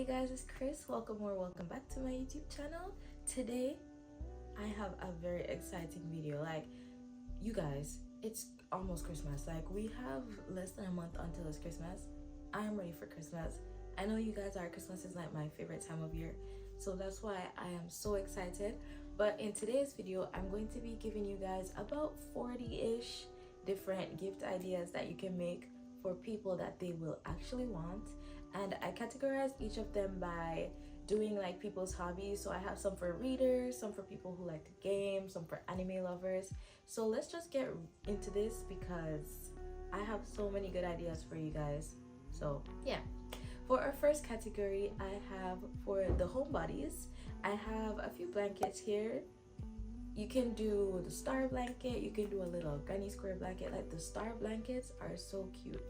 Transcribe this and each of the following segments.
Hey guys, it's Chris. Welcome back to my YouTube channel. Today I have a very exciting video. Like, you guys, it's almost Christmas. Like, we have less than a month until it's Christmas. I am ready for Christmas. I know you guys are. Christmas is like my favorite time of year, so that's why I am so excited. But in today's video, I'm going to be giving you guys about 40-ish different gift ideas that you can make for people that they will actually want. And I categorize each of them by doing like people's hobbies. So I have some for readers, some for people who like to game, some for anime lovers. So let's just get into this because I have so many good ideas for you guys. So yeah, for our first category, I have for the homebodies, I have a few blankets here. You can do the star blanket, you can do a little granny square blanket. Like, the star blankets are so cute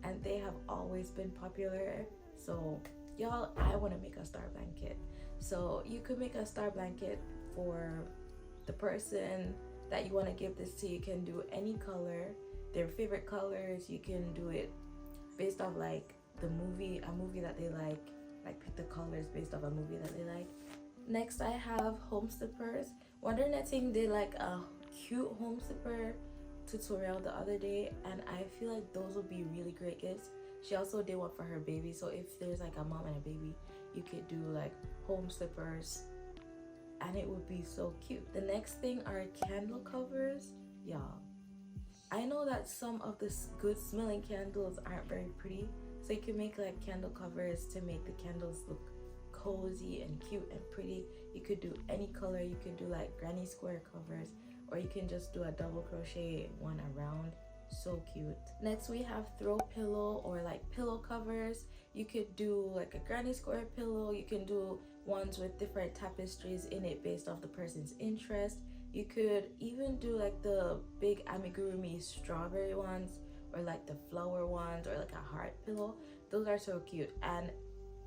and they have always been popular. So y'all, I want to make a star blanket. So you could make a star blanket for the person that you want to give this to. You can do any color, their favorite colors. You can do it based off like a movie that they like pick the colors based off a movie that they like. Next, I have home slippers. Wonder Knitting did like a cute home slipper tutorial the other day, and I feel like those would be really great gifts. She also did one for her baby, so if there's like a mom and a baby, you could do like home slippers and it would be so cute. The next thing are candle covers. Y'all, I know that some of the good smelling candles aren't very pretty, so you can make like candle covers to make the candles look cozy and cute and pretty. You could do any color. You could do like granny square covers, or you can just do a double crochet one around. So cute. Next, we have throw pillow or like pillow covers. You could do like a granny square pillow. You can do ones with different tapestries in it based off the person's interest. You could even do like the big amigurumi strawberry ones, or like the flower ones, or like a heart pillow. Those are so cute. And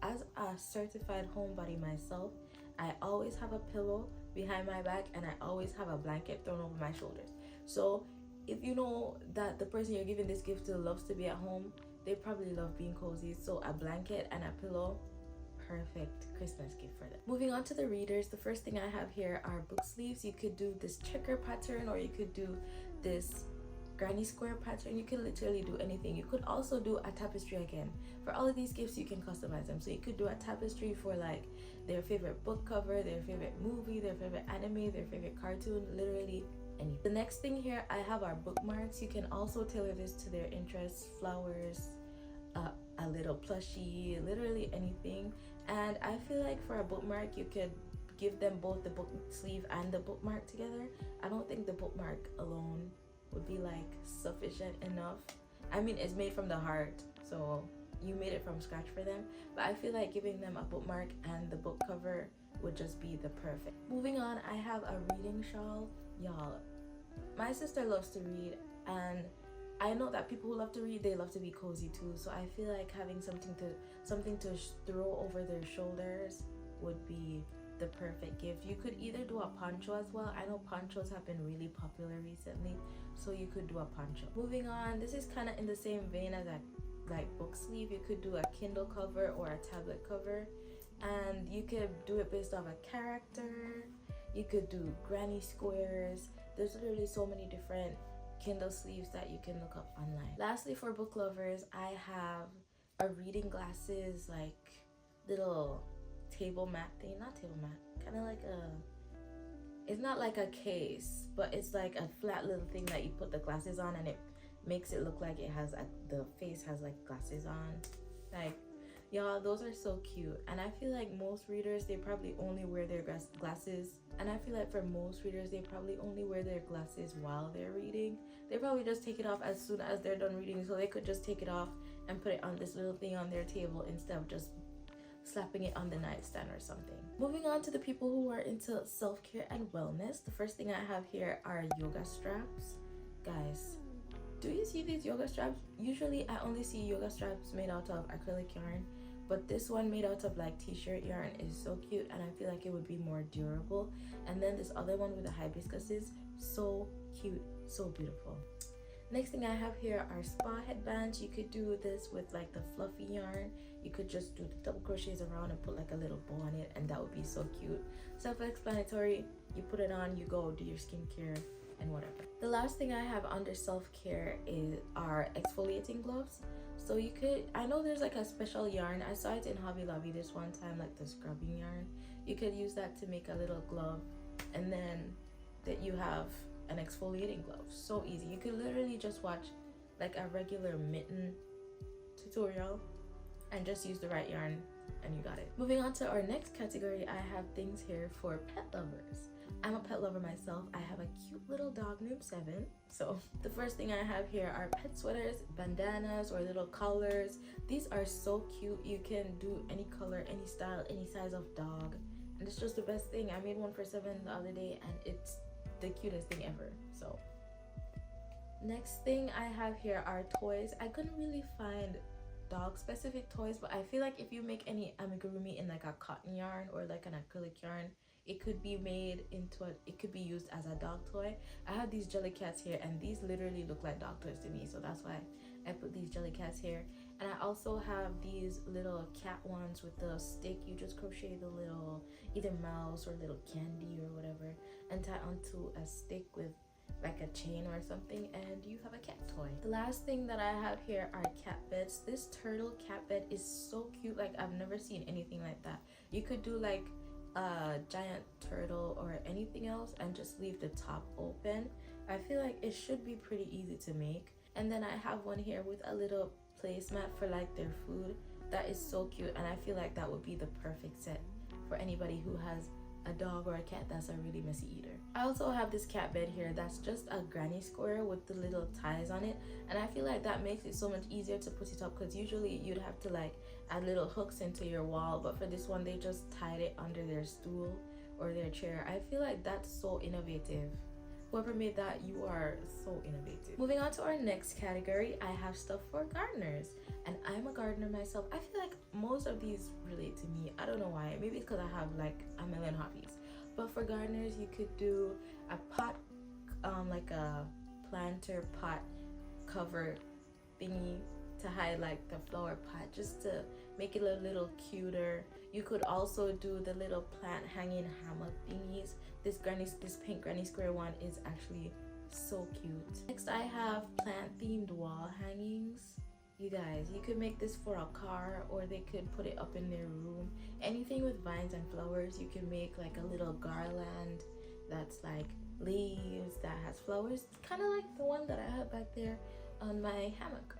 as a certified homebody myself, I always have a pillow behind my back and I always have a blanket thrown over my shoulders. So if you know that the person you're giving this gift to loves to be at home, they probably love being cozy. So a blanket and a pillow, perfect Christmas gift for them. Moving on to the readers, the first thing I have here are book sleeves. You could do this checker pattern, or you could do this granny square pattern. You can literally do anything. You could also do a tapestry. Again, for all of these gifts you can customize them, so you could do a tapestry for like their favorite book cover, their favorite movie, their favorite anime, their favorite cartoon, literally anything. The next thing here I have are bookmarks. You can also tailor this to their interests, flowers, a little plushie, literally anything. And I feel like for a bookmark you could give them both the book sleeve and the bookmark together. I don't think the bookmark alone would be like sufficient enough. I mean, it's made from the heart, so you made it from scratch for them, but I feel like giving them a bookmark and the book cover would just be the perfect. Moving on, I have a reading shawl. Y'all, my sister loves to read, and I know that people who love to read, they love to be cozy too, so I feel like having something to throw over their shoulders would be the perfect gift. You could either do a poncho as well. I know ponchos have been really popular recently, so you could do a poncho. Moving on, this is kind of in the same vein as a like book sleeve. You could do a Kindle cover or a tablet cover, and you could do it based off a character. You could do granny squares. There's literally so many different Kindle sleeves that you can look up online. Lastly, for book lovers, I have a reading glasses, like little table mat thing. Not table mat, kind of like it's not like a case, but it's like a flat little thing that you put the glasses on, and it makes it look like it has the face has like glasses on. Like, y'all, those are so cute. And I feel like most readers, they probably only wear their glasses, and I feel like for most readers, they probably only wear their glasses while they're reading. They probably just take it off as soon as they're done reading, so they could just take it off and put it on this little thing on their table instead of just slapping it on the nightstand or something. Moving on to the people who are into self-care and wellness, the first thing I have here are yoga straps. Guys, do you see these yoga straps? Usually I only see yoga straps made out of acrylic yarn, but this one made out of like t-shirt yarn is so cute, and I feel like it would be more durable. And then this other one with the hibiscuses, so cute, so beautiful. Next thing I have here are spa headbands. You could do this with like the fluffy yarn. you could just do the double crochets around and put like a little bow on it, and that would be so cute. Self-explanatory. You put it on, you go do your skincare and whatever. The last thing I have under self-care is our exfoliating gloves. So you could, I know there's like a special yarn, I saw it in Hobby Lobby this one time, like the scrubbing yarn. You could use that to make a little glove, and then that you have an exfoliating glove. So easy. You could literally just watch like a regular mitten tutorial and just use the right yarn and you got it. Moving on to our next category, I have things here for pet lovers. I'm a pet lover myself. I have a cute little dog named Seven. So the first thing I have here are pet sweaters, bandanas, or little collars. These are so cute. You can do any color, any style, any size of dog, and it's just the best thing. I made one for Seven the other day and it's the cutest thing ever. So next thing I have here are toys. I couldn't really find dog specific toys, but I feel like if you make any amigurumi in like a cotton yarn or like an acrylic yarn, it could be made into it could be used as a dog toy. I have these jelly cats here, and these literally look like dog toys to me, so that's why I put these jelly cats here. And I also have these little cat ones with the stick. You just crochet the little either mouse or little candy or whatever and tie onto a stick with like a chain or something, and you have a cat toy. The last thing that I have here are cat beds. This turtle cat bed is so cute. Like, I've never seen anything like that. You could do like a giant turtle or anything else and just leave the top open. I feel like it should be pretty easy to make. And then I have one here with a little placemat for like their food. That is so cute, and I feel like that would be the perfect set for anybody who has a dog or a cat that's a really messy eater. I also have this cat bed here that's just a granny square with the little ties on it, and I feel like that makes it so much easier to put it up, because usually you'd have to like add little hooks into your wall, but for this one they just tied it under their stool or their chair. I feel like that's so innovative. Whoever made that, you are so innovative. Moving on to our next category, I have stuff for gardeners, and I'm a gardener myself. I feel like most of these relate to me. I don't know why. Maybe it's because I have like a million hobbies. But for gardeners, you could do a pot, like a planter pot cover thingy to hide like the flower pot, just to make it a little cuter. You could also do the little plant hanging hammock thingies. This pink granny square one is actually so cute. Next, I have plant themed wall hangings. You guys, you could make this for a car, or they could put it up in their room. Anything with vines and flowers. You can make like a little garland that's like leaves that has flowers, kind of like the one that I have back there on my hammock.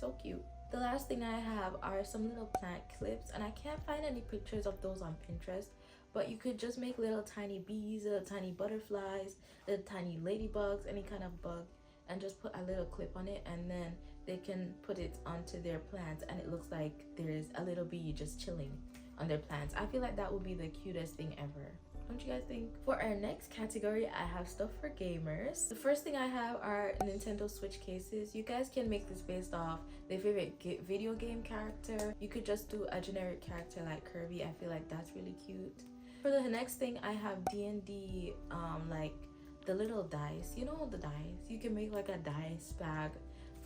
So cute. The last thing I have are some little plant clips, and I can't find any pictures of those on Pinterest, but you could just make little tiny bees, little tiny butterflies, little tiny ladybugs, any kind of bug, and just put a little clip on it, and then they can put it onto their plants and it looks like there's a little bee just chilling on their plants. I feel like that would be the cutest thing ever. Don't you guys think? For our next category, I have stuff for gamers. The first thing I have are Nintendo Switch cases. You guys can make this based off their favorite video game character. You could just do a generic character like Kirby. I feel like that's really cute. For the next thing, I have D&D, like the little dice. You know the dice? You can make like a dice bag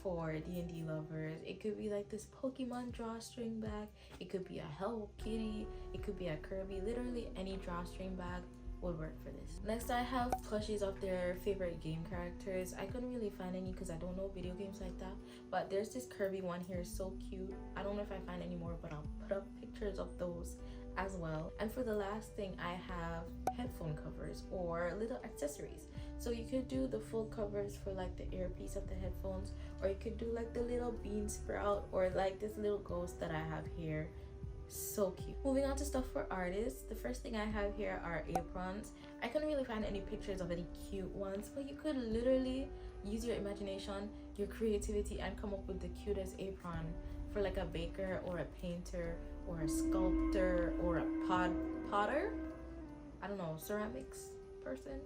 for D&D lovers. It could be like this Pokemon drawstring bag. It could be a Hello Kitty. It could be a Kirby. Literally any drawstring bag would work for this. Next, I have plushies of their favorite game characters. I couldn't really find any because I don't know video games like that, but there's this Kirby one here, so cute. I don't know if I find any more, but I'll put up pictures of those as well. And for the last thing, I have headphone covers or little accessories. So you could do the full covers for like the earpiece of the headphones, or you could do like the little bean sprout, or like this little ghost that I have here. So cute. Moving on to stuff for artists, the first thing I have here are aprons. I couldn't really find any pictures of any cute ones, but you could literally use your imagination, your creativity, and come up with the cutest apron for like a baker or a painter or a sculptor or a potter. I don't know, ceramics person,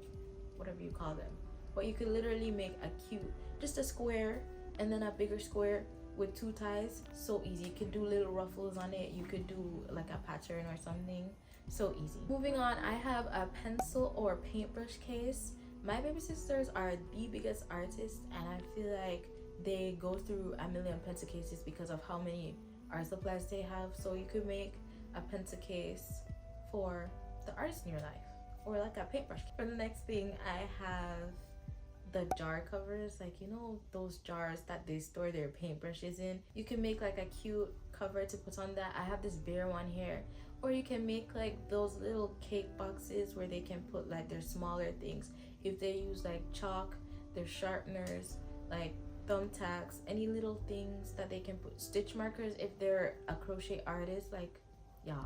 whatever you call them. But you could literally make a cute, just a square and then a bigger square with two ties. So easy. You could do little ruffles on it. You could do like a pattern or something. So easy. Moving on, I have a pencil or paintbrush case. My baby sisters are the biggest artists, and I feel like they go through a million pencil cases because of how many art supplies they have. So you could make a pencil case for the artist in your life, or like a paintbrush. For the next thing, I have the jar covers, like you know those jars that they store their paintbrushes in. You can make like a cute cover to put on that. I have this bear one here. Or you can make like those little cake boxes where they can put like their smaller things. If they use like chalk, their sharpeners, like thumbtacks, any little things that they can put, stitch markers if they're a crochet artist, like y'all,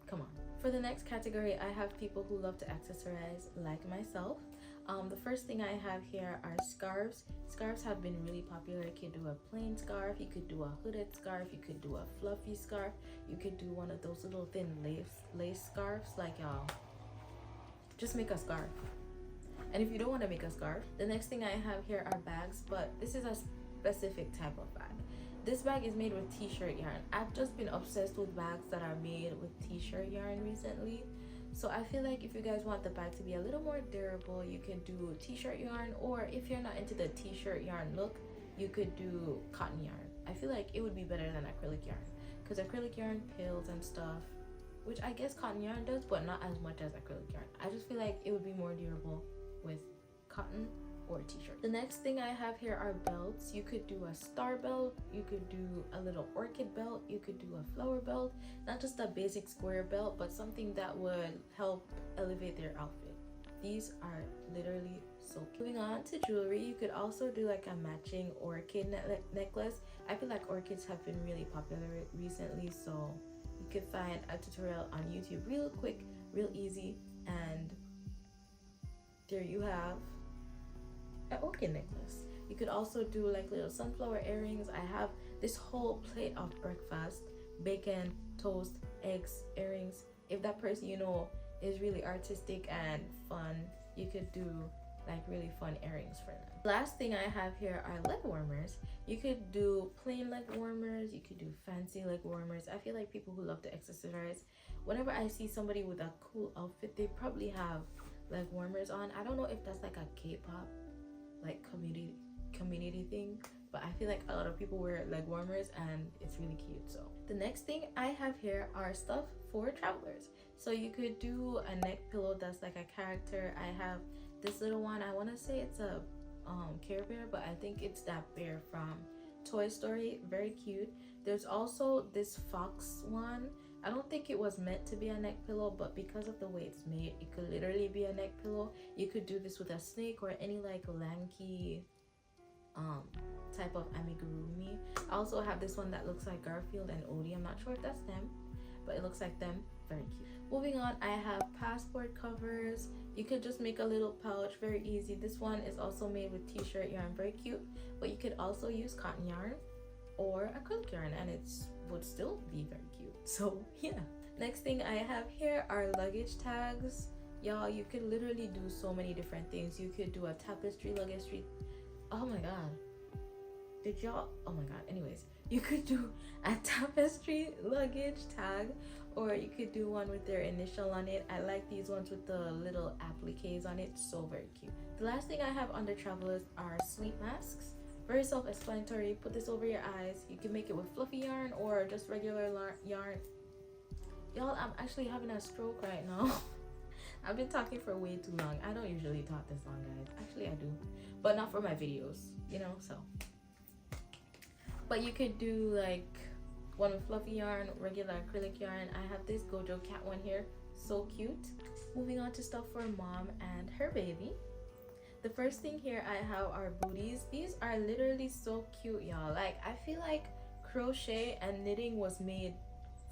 come on. For the next category, I have people who love to accessorize like myself. The first thing I have here are scarves. Scarves have been really popular. You could do a plain scarf, you could do a hooded scarf, you could do a fluffy scarf, you could do one of those little thin lace scarves. Like y'all, just make a scarf. And if you don't want to make a scarf, the next thing I have here are bags, but this is a specific type of bag. This bag is made with t-shirt yarn. I've just been obsessed with bags that are made with t-shirt yarn recently. So I feel like if you guys want the bag to be a little more durable, you can do t-shirt yarn, or if you're not into the t-shirt yarn look, you could do cotton yarn. I feel like it would be better than acrylic yarn, because acrylic yarn pills and stuff, which I guess cotton yarn does, but not as much as acrylic yarn. I just feel like it would be more durable with cotton or t-shirt. The next thing I have here are belts. You could do a star belt, you could do a little orchid belt, you could do a flower belt, not just a basic square belt, but something that would help elevate their outfit. These are literally so cute. Moving on to jewelry, you could also do like a matching orchid necklace. I feel like orchids have been really popular recently, so you could find a tutorial on YouTube real quick, real easy, and there you have an orchid necklace. You could also do like little sunflower earrings. I have this whole plate of breakfast, bacon, toast, eggs, earrings. If that person you know is really artistic and fun, you could do like really fun earrings for them. Last thing I have here are leg warmers. You could do plain leg warmers, you could do fancy leg warmers. I feel like people who love to accessorize, whenever I see somebody with a cool outfit, they probably have leg warmers on. I don't know if that's like a K-pop like community thing, but I feel like a lot of people wear leg warmers and it's really cute. So the next thing I have here are stuff for travelers. So you could do a neck pillow that's like a character. I have this little one. I want to say it's a Care Bear, but I think it's that bear from Toy Story. Very cute. There's also this fox one. I don't think it was meant to be a neck pillow, but because of the way it's made, it could literally be a neck pillow. You could do this with a snake or any like lanky type of amigurumi. I also have this one that looks like Garfield and Odie. I'm not sure if that's them, but it looks like them. Very cute. Moving on, I have passport covers. You could just make a little pouch, very easy. This one is also made with t-shirt yarn, very cute, but you could also use cotton yarn or acrylic yarn and it would still be very cute. So yeah. Next thing I have here are luggage tags. Y'all, you could literally do so many different things. You could do a tapestry luggage. Oh my god, did y'all, oh my god, anyways, you could do a tapestry luggage tag, or you could do one with their initial on it. I like these ones with the little appliques on it, so very cute. The last thing I have under travelers are sleep masks. Very self-explanatory. Put this over your eyes. You can make it with fluffy yarn or just regular yarn. Y'all, I'm actually having a stroke right now. I've been talking for way too long. I don't usually talk this long, guys. Actually, I do, but not for my videos, you know, so. But you could do like one with fluffy yarn, regular acrylic yarn. I have this Gojo cat one here, so cute. Moving on to stuff for mom and her baby. The first thing here I have are booties. These are literally so cute, y'all. Like, I feel like crochet and knitting was made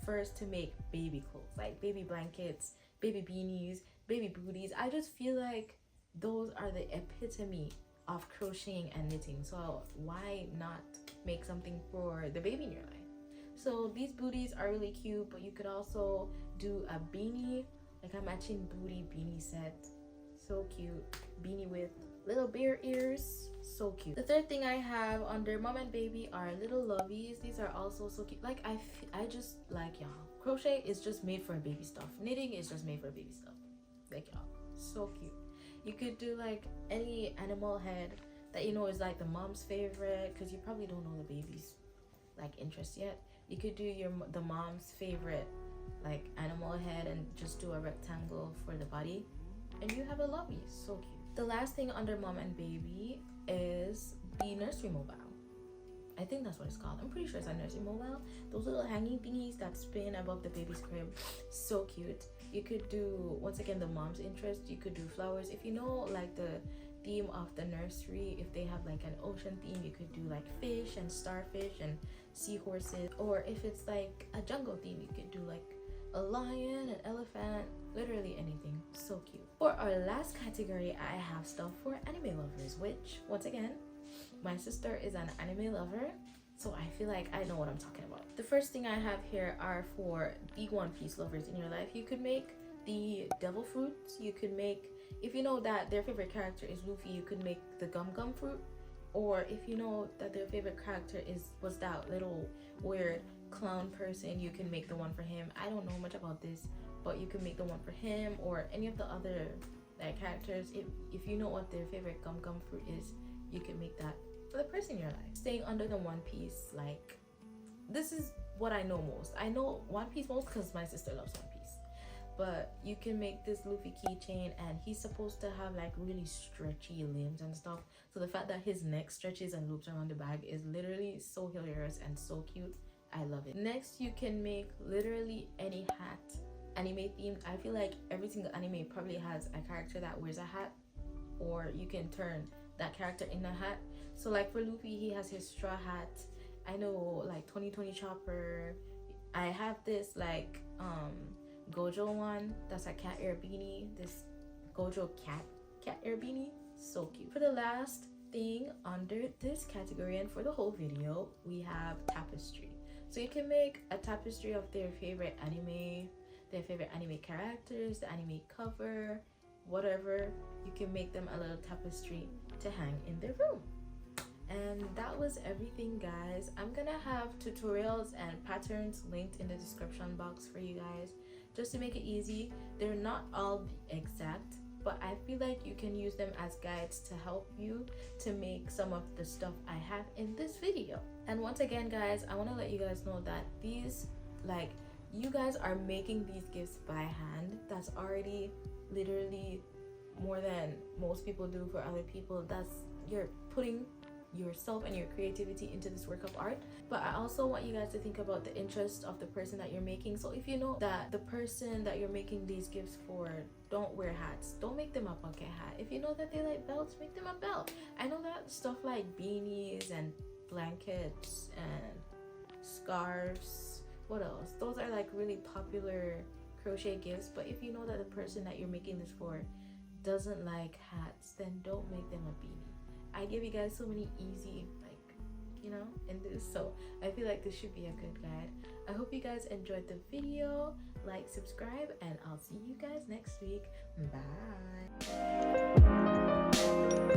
first to make baby clothes, like baby blankets, baby beanies, baby booties. I just feel like those are the epitome of crocheting and knitting. So why not make something for the baby in your life? So these booties are really cute, but you could also do a beanie, like a matching booty beanie set. So cute. Beanie with little bear ears, so cute. The third thing I have under mom and baby are little lovies. These are also so cute. Like, I just like, y'all, crochet is just made for baby stuff. Knitting is just made for baby stuff. Like, y'all, so cute. You could do like any animal head that you know is like the mom's favorite, because you probably don't know the baby's like interest yet, you could do the mom's favorite like animal head and just do a rectangle for the body, and you have a lovey. So cute. The last thing under mom and baby is the nursery mobile. I think that's what it's called. I'm pretty sure it's a nursery mobile. Those little hanging thingies that spin above the baby's crib. So cute. You could do, once again, the mom's interest. You could do flowers. If you know like the theme of the nursery, if they have like an ocean theme, you could do like fish and starfish and seahorses. Or if it's like a jungle theme, you could do like a lion, an elephant, literally anything. So cute. For our last category, I have stuff for anime lovers, which once again, my sister is an anime lover, so I feel like I know what I'm talking about. The first thing I have here are for the One Piece lovers in your life. You could make the devil fruits. You could make, if you know that their favorite character is Luffy, you could make the gum gum fruit. Or if you know that their favorite character was that little weird clown person, you can make the one for him. I don't know much about this, but you can make the one for him or any of the other characters. If you know what their favorite gum gum fruit is, you can make that for the person in your life. Staying under the One Piece, like, this is what I know most. I know One Piece most because my sister loves One Piece. But you can make this Luffy keychain, and he's supposed to have like really stretchy limbs and stuff. So the fact that his neck stretches and loops around the bag is literally so hilarious and so cute. I love it. Next, you can make literally any hat, anime themed. I feel like every single anime probably has a character that wears a hat, or you can turn that character in a hat. So like for Luffy, he has his straw hat. I know like 2020 Chopper. I have this like Gojo one that's a cat ear beanie. This Gojo cat ear beanie. So cute. For the last thing under this category and for the whole video, we have tapestry. So you can make a tapestry of their favorite anime characters, the anime cover, whatever. You can make them a little tapestry to hang in their room. And that was everything, guys. I'm gonna have tutorials and patterns linked in the description box for you guys, just to make it easy. They're not all exact, but I feel like you can use them as guides to help you to make some of the stuff I have in this video. And once again, guys, I want to let you guys know that these, like, you guys are making these gifts by hand. That's already literally more than most people do for other people. You're putting yourself and your creativity into this work of art. But I also want you guys to think about the interest of the person that you're making. So if you know that the person that you're making these gifts for don't wear hats, don't make them a bucket hat. If you know that they like belts, make them a belt. I know that stuff like beanies and blankets and scarves, what else, those are like really popular crochet gifts. But if you know that the person that you're making this for doesn't like hats, then don't make them a beanie. I give you guys so many easy, like, you know, in this, so I feel like this should be a good guide. I hope you guys enjoyed the video. Like, subscribe, and I'll see you guys next week. Bye.